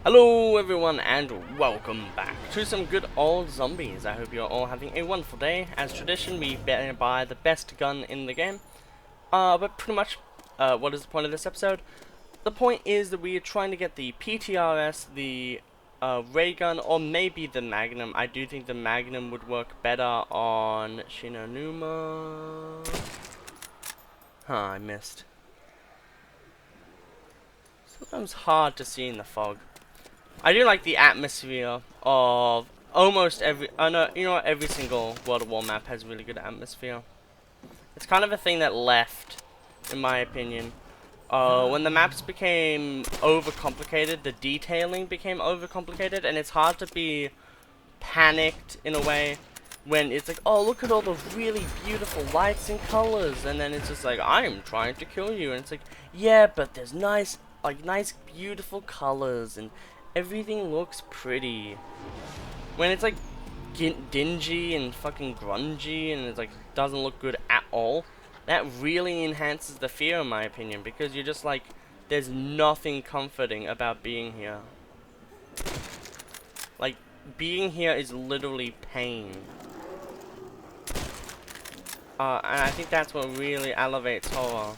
Hello everyone and welcome back to some good old zombies. I hope you're all having a wonderful day. As tradition, we buy the best gun in the game. But pretty much, what is the point of this episode? The point is that we are trying to get the PTRS, the ray gun, or maybe the Magnum. I do think the Magnum would work better on Shinonuma. I missed. Sometimes hard to see in the fog. I do like the atmosphere of almost every. No, you know what? Every single World of War map has really good atmosphere. It's kind of a thing that left, in my opinion. When the maps became overcomplicated, the detailing became overcomplicated, and it's hard to be panicked in a way when it's like, oh, look at all the really beautiful lights and colors, and then it's just like, I'm trying to kill you, and it's like, yeah, but there's nice, beautiful colors and everything looks pretty. When it's like dingy and fucking grungy and it's like doesn't look good at all, that really enhances the fear in my opinion, because you're just like, there's nothing comforting about being here. Like, being here is literally pain. And I think that's what really elevates horror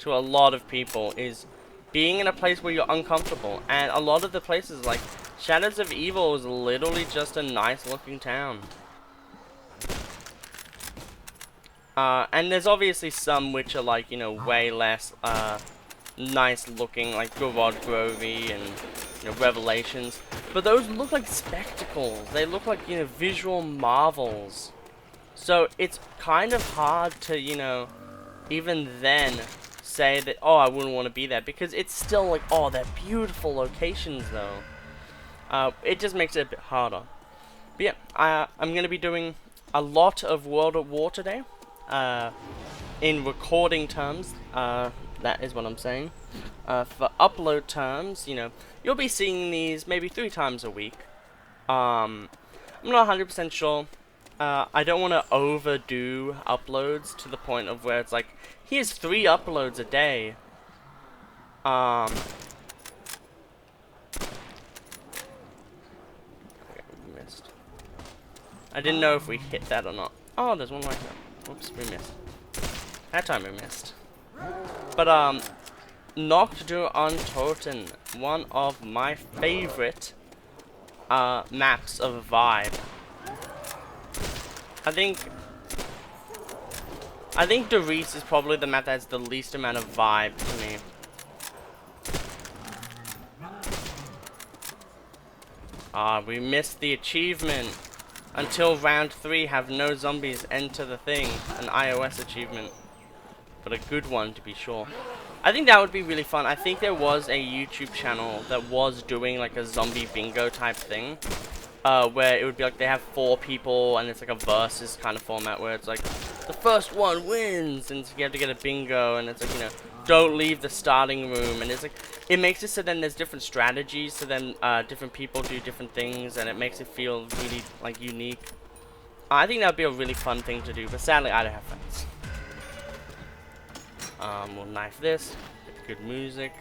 to a lot of people, is being in a place where you're uncomfortable. And a lot of the places, like Shadows of Evil, is literally just a nice looking town. And there's obviously some which are like, you know, way less nice looking, like Garod Grovey and, you know, Revelations. But those look like spectacles. They look like, you know, visual marvels. So it's kind of hard to, you know, even then say that, oh, I wouldn't want to be there, because it's still like, oh, they're beautiful locations though. It just makes it a bit harder. But yeah, I'm going to be doing a lot of World at War today. In recording terms, that is what I'm saying. For upload terms, you know, you'll be seeing these maybe 3 times a week. I'm not 100% sure. I don't want to overdo uploads to the point of where it's like, here's 3 uploads a day. Okay, we missed. I didn't know if we hit that or not. Oh, there's one right there. Whoops, we missed. That time we missed. But, Nacht du Untoten, one of my favorite, maps of vibe. I think Doris is probably the map that has the least amount of vibe to me. We missed the achievement. Until round 3, have no zombies enter the thing. An iOS achievement. But a good one, to be sure. I think that would be really fun. I think there was a YouTube channel that was doing like a zombie bingo type thing. Where it would be like they have 4 people and it's like a versus kind of format where it's like the first one wins, and so you have to get a bingo, and it's like, you know, don't leave the starting room, and it's like, it makes it so then there's different strategies, so then different people do different things, and it makes it feel really like unique. I think that would be a really fun thing to do, but sadly I don't have friends. We'll knife this, get good music.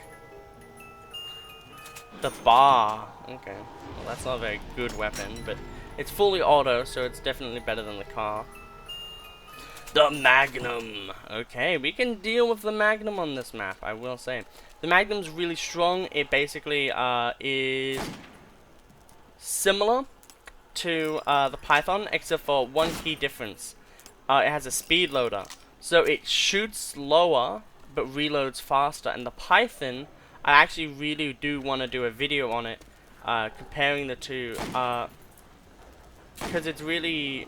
The bar. Okay. Well, that's not a very good weapon, but it's fully auto, so it's definitely better than the car. The Magnum. Okay, we can deal with the Magnum on this map, I will say. The Magnum's really strong. It basically is similar to the Python, except for one key difference. It has a speed loader. So it shoots slower, but reloads faster. And the Python, I actually really do want to do a video on it, comparing the two, because it's really,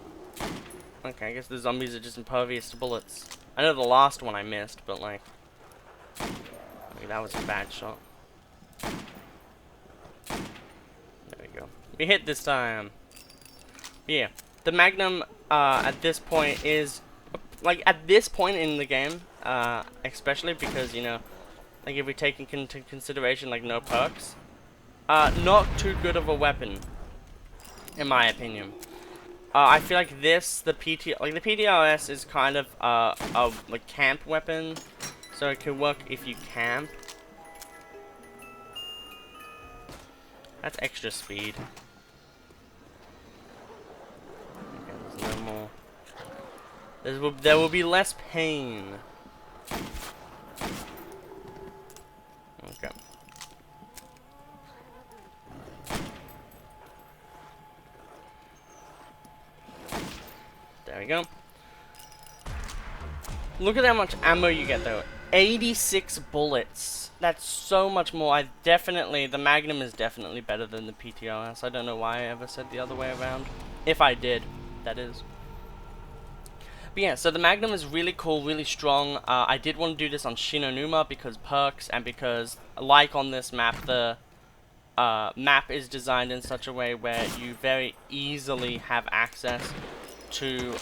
okay, I guess the zombies are just impervious to bullets. I know the last one I missed, but like that was a bad shot. There we go. We hit this time. Yeah, the Magnum, at this point is, like, at this point in the game, especially because, you know, like, if we take into consideration, like, no perks, not too good of a weapon, in my opinion. I feel like this, the PTRS is kind of, a camp weapon, so it can work if you camp. That's extra speed. Okay, there's no more. There will be less pain. Okay. There we go. Look at how much ammo you get though. 86 bullets. That's so much more. The Magnum is definitely better than the PTOS. I don't know why I ever said the other way around. If I did, that is. But yeah, so the Magnum is really cool, really strong. I did want to do this on Shinonuma because perks, and because, like on this map, the map is designed in such a way where you very easily have access to,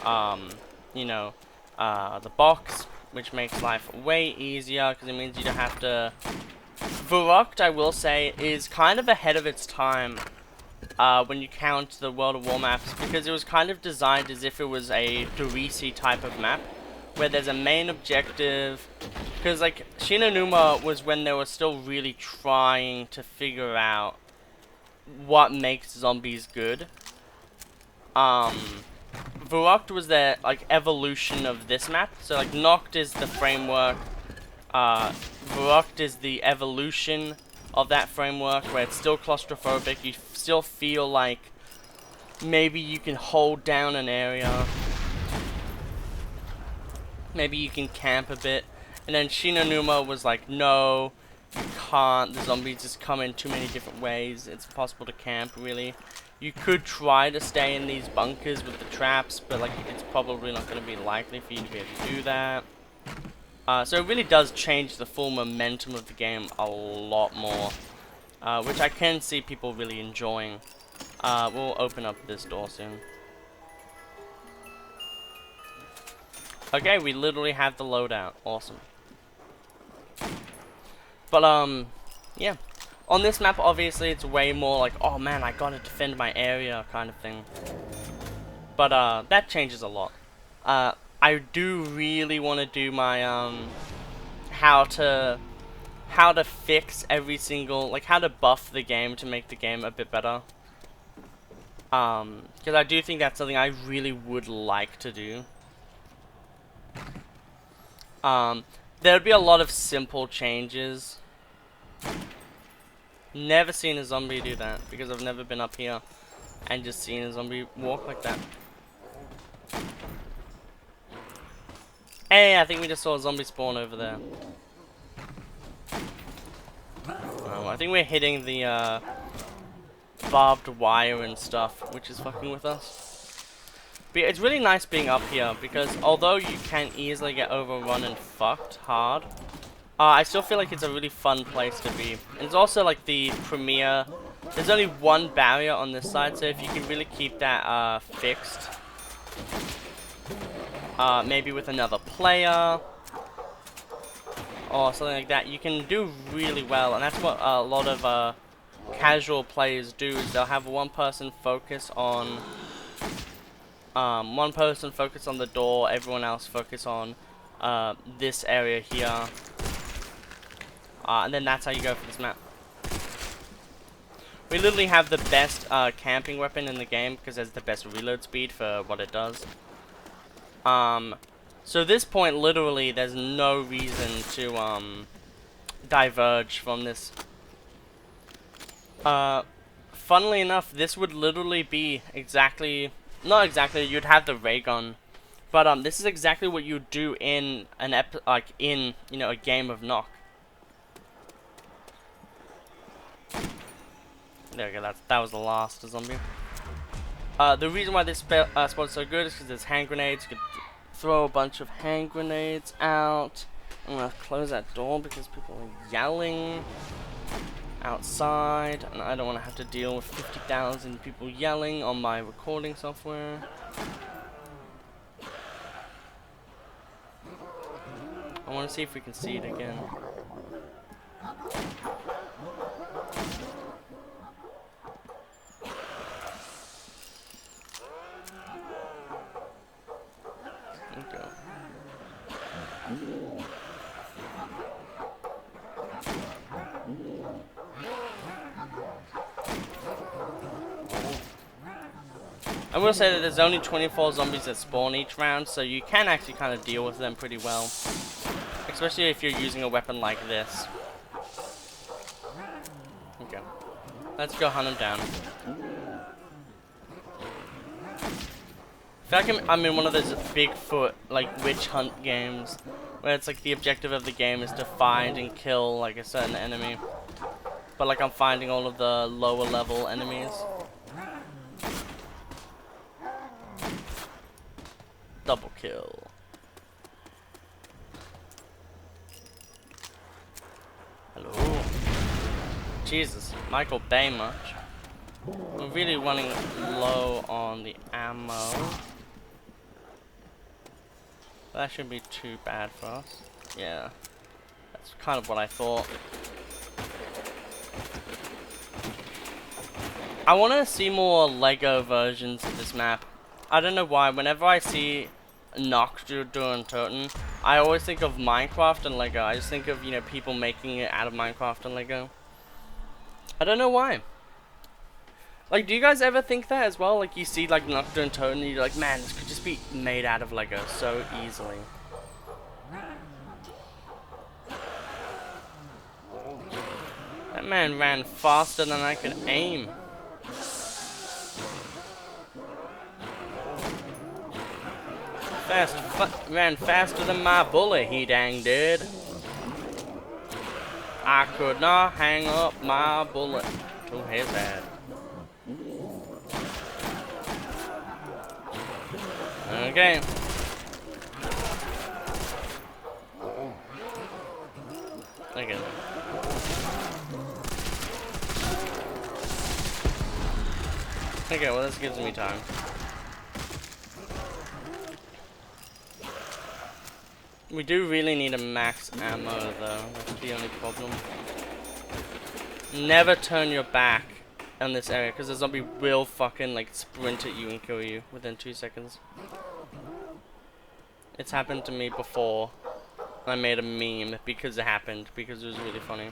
you know, the box, which makes life way easier because it means you don't have to. Verrucht, I will say, is kind of ahead of its time when you count the World of War maps, because it was kind of designed as if it was a Dorisi type of map, where there's a main objective. Because like Shinonuma was when they were still really trying to figure out what makes zombies good. Verrucht was their like evolution of this map. So like Noct is the framework. Verrucht is the evolution of that framework, where it's still claustrophobic. You still feel like maybe you can hold down an area. Maybe you can camp a bit. And then Shinonuma was like, no, you can't. The zombies just come in too many different ways. It's impossible to camp, really. You could try to stay in these bunkers with the traps, but like it's probably not going to be likely for you to be able to do that. So it really does change the full momentum of the game a lot more, which I can see people really enjoying. We'll open up this door soon. Okay, we literally have the loadout. Awesome. But, yeah. On this map, obviously, it's way more like, oh man, I gotta defend my area kind of thing. But, that changes a lot. I do really want to do my, how to fix every single, like, how to buff the game to make the game a bit better. Because I do think that's something I really would like to do. There'd be a lot of simple changes. Never seen a zombie do that, because I've never been up here and just seen a zombie walk like that. Hey, I think we just saw a zombie spawn over there. Oh, I think we're hitting the barbed wire and stuff, which is fucking with us. But it's really nice being up here, because although you can easily get overrun and fucked hard, I still feel like it's a really fun place to be. And it's also like the premier. There's only one barrier on this side, so if you can really keep that fixed, maybe with another player or something like that, you can do really well. And that's what a lot of casual players do, is they'll have one person focus on the door, everyone else focus on this area here, and then that's how you go for this map. We literally have the best camping weapon in the game because it's the best reload speed for what it does. So at this point, literally, there's no reason to diverge from this. Funnily enough, this would literally be exactly, not exactly, you'd have the ray gun, but this is exactly what you do in an in a game of Knock. There we go. That was the last zombie. The reason why this spot is so good is because there's hand grenades. You could throw a bunch of hand grenades out. I'm gonna close that door because people are yelling outside, and I don't want to have to deal with 50,000 people yelling on my recording software. I want to see if we can see it again. Okay. I will say that there's only 24 zombies that spawn each round, so you can actually kind of deal with them pretty well. Especially if you're using a weapon like this. Okay. Let's go hunt them down. I feel like I'm in one of those Bigfoot, like, witch hunt games, where it's like the objective of the game is to find and kill, like, a certain enemy. But, like, I'm finding all of the lower level enemies. Double kill. Hello. Jesus, Michael Bay much. We're really running low on the ammo. That shouldn't be too bad for us. Yeah, that's kind of what I thought. I want to see more Lego versions of this map. I don't know why, whenever I see Nocturne Toten, I always think of Minecraft and Lego. I just think of, you know, people making it out of Minecraft and Lego. I don't know why. Like, do you guys ever think that as well? Like, you see, like, Nocturne Toten and you're like, man, this could just be made out of Lego so easily. That man ran faster than I could aim. Ran faster than my bullet, he dang did. I could not hang up my bullet to his head. Okay. Okay. Okay, well, this gives me time. We do really need a max ammo, though. That's the only problem. Never turn your back on this area, because the zombie will fucking, like, sprint at you and kill you within 2 seconds. It's happened to me before. I made a meme because it happened, because it was really funny.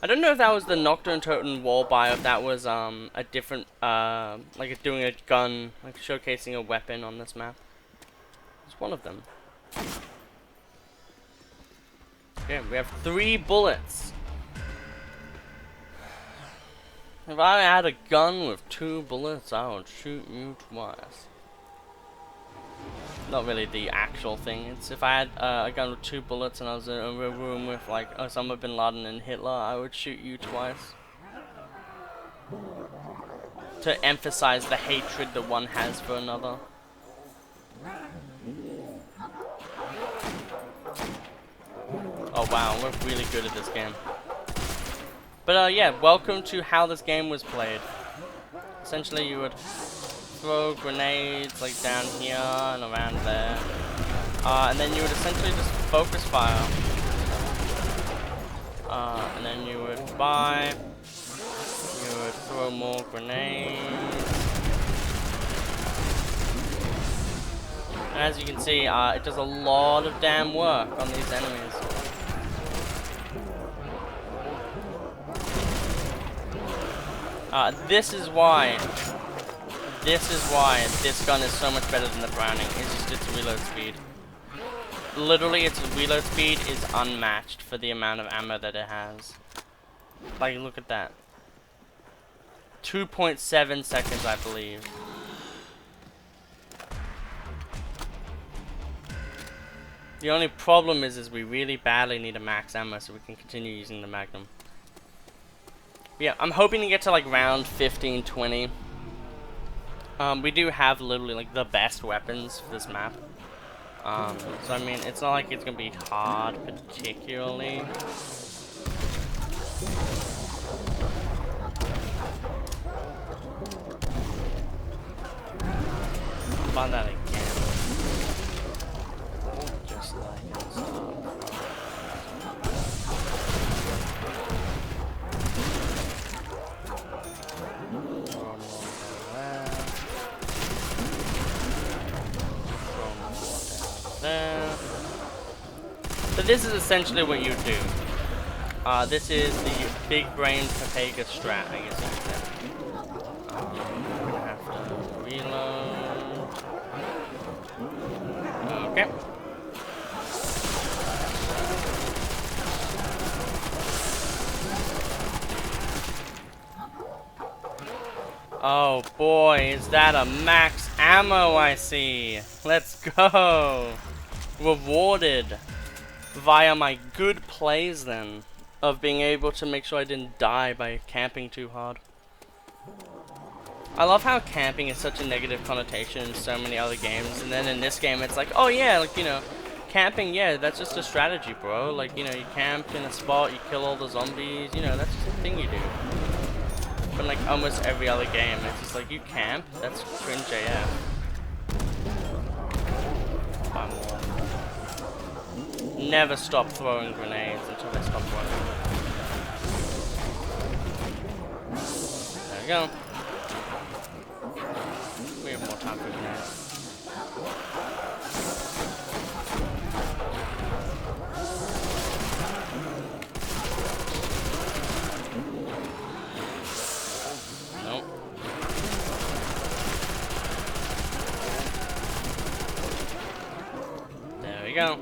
I don't know if that was the Nocturne Toten wall buy, or if that was, a different, like, doing a gun, like, showcasing a weapon on this map. It's one of them. Okay, we have 3 bullets. If I had a gun with 2 bullets, I would shoot you twice. Not really the actual thing. It's if I had a gun with 2 bullets and I was in a room with like Osama bin Laden and Hitler, I would shoot you twice. To emphasize the hatred that one has for another. Oh wow, we're really good at this game. But yeah, welcome to how this game was played. Essentially you would throw grenades like down here and around there. And then you would essentially just focus fire. And then you would buy. You would throw more grenades. And as you can see, it does a lot of damn work on these enemies. This is why this gun is so much better than the Browning. It's just its reload speed. Literally, its reload speed is unmatched for the amount of ammo that it has. Like, look at that. 2.7 seconds, I believe. The only problem is we really badly need a max ammo so we can continue using the Magnum. But yeah, I'm hoping to get to like round 15, 20. We do have literally like the best weapons for this map. So I mean, it's not like it's gonna be hard particularly. Find that again. Just like it's there. So this is essentially what you do. This is the big brain Pepega strat, I guess you could say. We're gonna have to Oh boy, is that a max ammo I see? Let's go! Rewarded via my good plays then, of being able to make sure I didn't die by camping too hard. I love how camping is such a negative connotation in so many other games, and then in this game it's like, oh yeah, like, you know, camping, yeah, that's just a strategy, bro. Like, you know, you camp in a spot, you kill all the zombies, you know, that's just a thing you do. But like almost every other game, it's just like, you camp? That's cringe AF. Buy more. Never stop throwing grenades until they stop working. There we go. We have more time for grenades. Nope. There we go.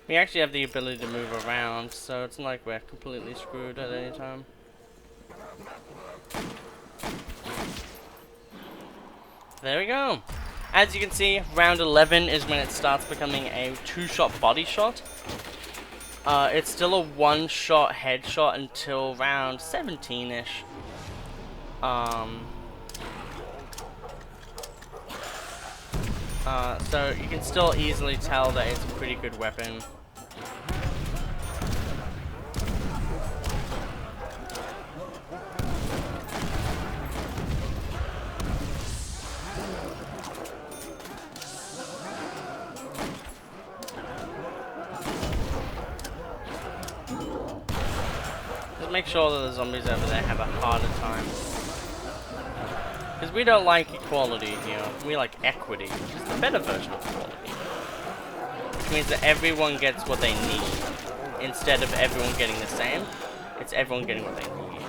We actually have the ability to move around, so it's not like we're completely screwed at any time. There we go. As you can see, round 11 is when it starts becoming a 2-shot body shot. It's still a 1-shot headshot until round 17-ish. So you can still easily tell that it's a pretty good weapon. Just make sure that the zombies over there have a harder time. Because we don't like equality here, we like equity, which is the better version of equality. Which means that everyone gets what they need. Instead of everyone getting the same, it's everyone getting what they need.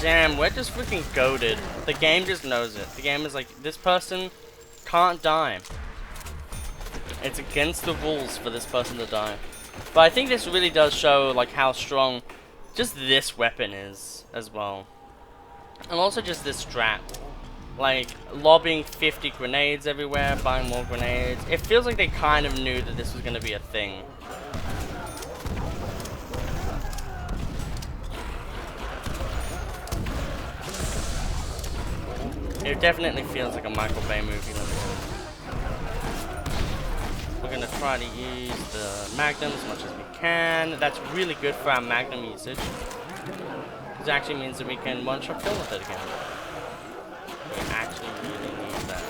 Damn, we're just freaking goated. The game just knows it. The game is like, this person can't die. It's against the rules for this person to die. But I think this really does show like how strong just this weapon is as well. And also just this strat. Like, lobbing 50 grenades everywhere, buying more grenades. It feels like they kind of knew that this was going to be a thing. It definitely feels like a Michael Bay movie. We're going to try to use the Magnum as much as we can. That's really good for our Magnum usage. This actually means that we can one-shot kill with it again. We actually really need that.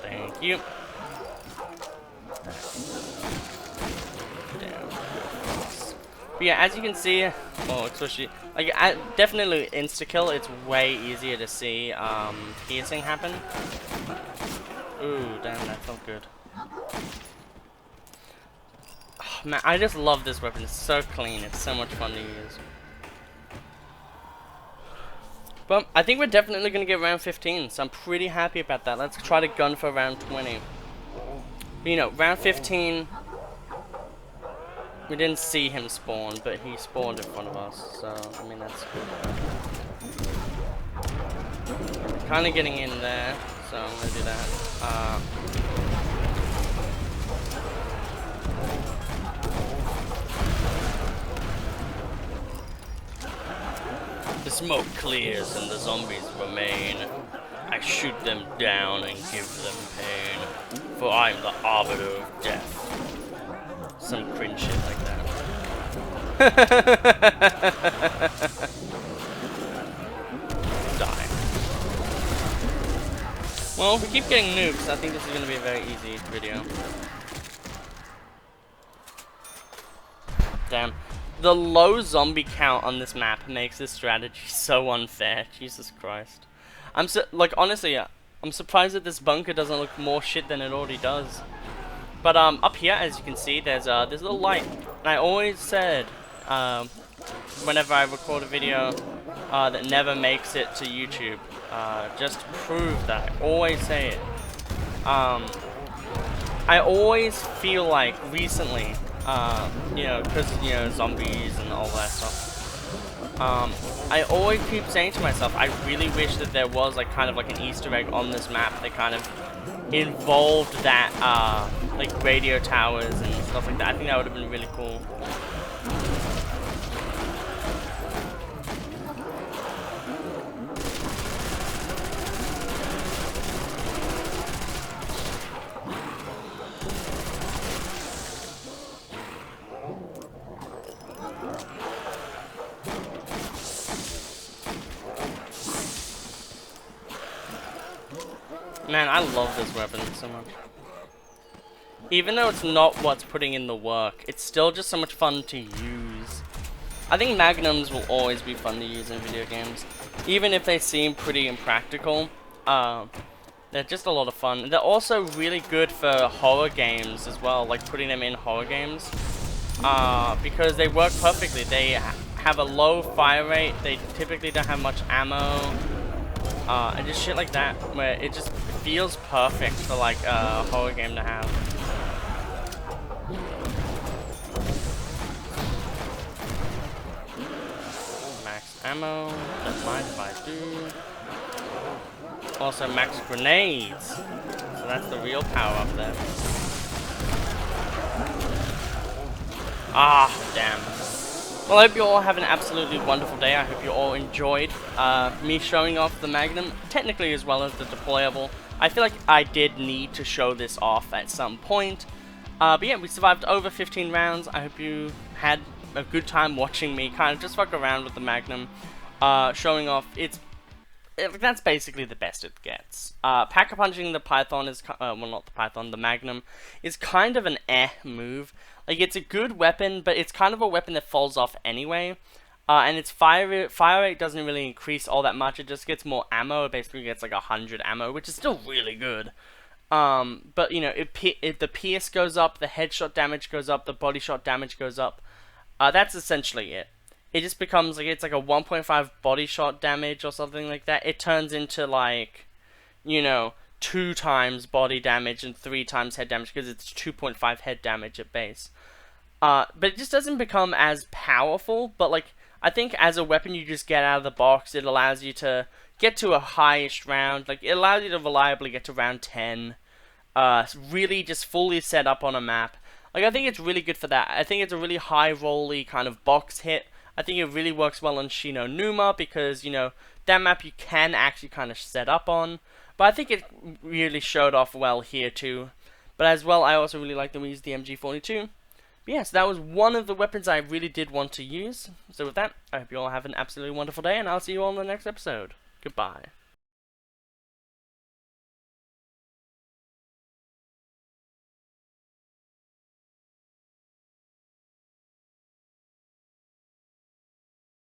Thank you. But yeah, as you can see, oh, especially, like, definitely insta-kill, it's way easier to see piercing happen. Ooh, damn, that felt good. Oh, man, I just love this weapon. It's so clean. It's so much fun to use. But I think we're definitely going to get round 15, so I'm pretty happy about that. Let's try to gun for round 20. But, you know, round 15, we didn't see him spawn, but he spawned in front of us, so, I mean, that's good. Kind of getting in there. So I'm gonna do that. The smoke clears and the zombies remain. I shoot them down and give them pain, for I'm the arbiter of death. Some cringe shit like that. Die. Well, if we keep getting nukes, I think this is going to be a very easy video. Damn. The low zombie count on this map makes this strategy so unfair. Jesus Christ. Like, honestly, I'm surprised that this bunker doesn't look more shit than it already does. But up here, as you can see, there's a little light, and I always said, whenever I record a video that never makes it to YouTube, just to prove that. I always say it. I always feel like recently, you know, because you know zombies and all that stuff. I always keep saying to myself, I really wish that there was like kind of like an Easter egg on this map that kind of involved that like radio towers and stuff like that. I think that would have been really cool. Man, I love this weapon so much. Even though it's not what's putting in the work, it's still just so much fun to use. I think Magnums will always be fun to use in video games. Even if they seem pretty impractical, they're just a lot of fun. They're also really good for horror games as well, like putting them in horror games. Because they work perfectly. They have a low fire rate, they typically don't have much ammo. And just shit like that, where it just feels perfect for like a horror game to have. Max ammo, don't mind if I do. Also max grenades, so that's the real power up there. Ah, damn. Well, I hope you all have an absolutely wonderful day. I hope you all enjoyed me showing off the Magnum, technically as well as the deployable. I feel like I did need to show this off at some point. But yeah, we survived over 15 rounds. I hope you had a good time watching me kind of just fuck around with the Magnum, showing off that's basically the best it gets. Pack-a-punching the Python is, well not the Python, the Magnum, is kind of an move. Like, it's a good weapon, but it's kind of a weapon that falls off anyway. And its fire rate doesn't really increase all that much, it just gets more ammo. It basically gets like 100 ammo, which is still really good. But, you know, if the pierce goes up, the headshot damage goes up, the body shot damage goes up. That's essentially it. It just becomes like, it's like a 1.5 body shot damage or something like that. It turns into like, you know, 2 times body damage and 3 times head damage because it's 2.5 head damage at base. But it just doesn't become as powerful, but like, I think as a weapon you just get out of the box, it allows you to get to a highest round, like it allows you to reliably get to round 10, really just fully set up on a map. Like, I think it's really good for that. I think it's a really high rolly kind of box hit. I think it really works well on Shino Numa because, you know, that map you can actually kind of set up on. But I think it really showed off well here too. But as well, I also really like that we used the MG42. But yes, that was one of the weapons I really did want to use. So with that, I hope you all have an absolutely wonderful day, and I'll see you all in the next episode. Goodbye.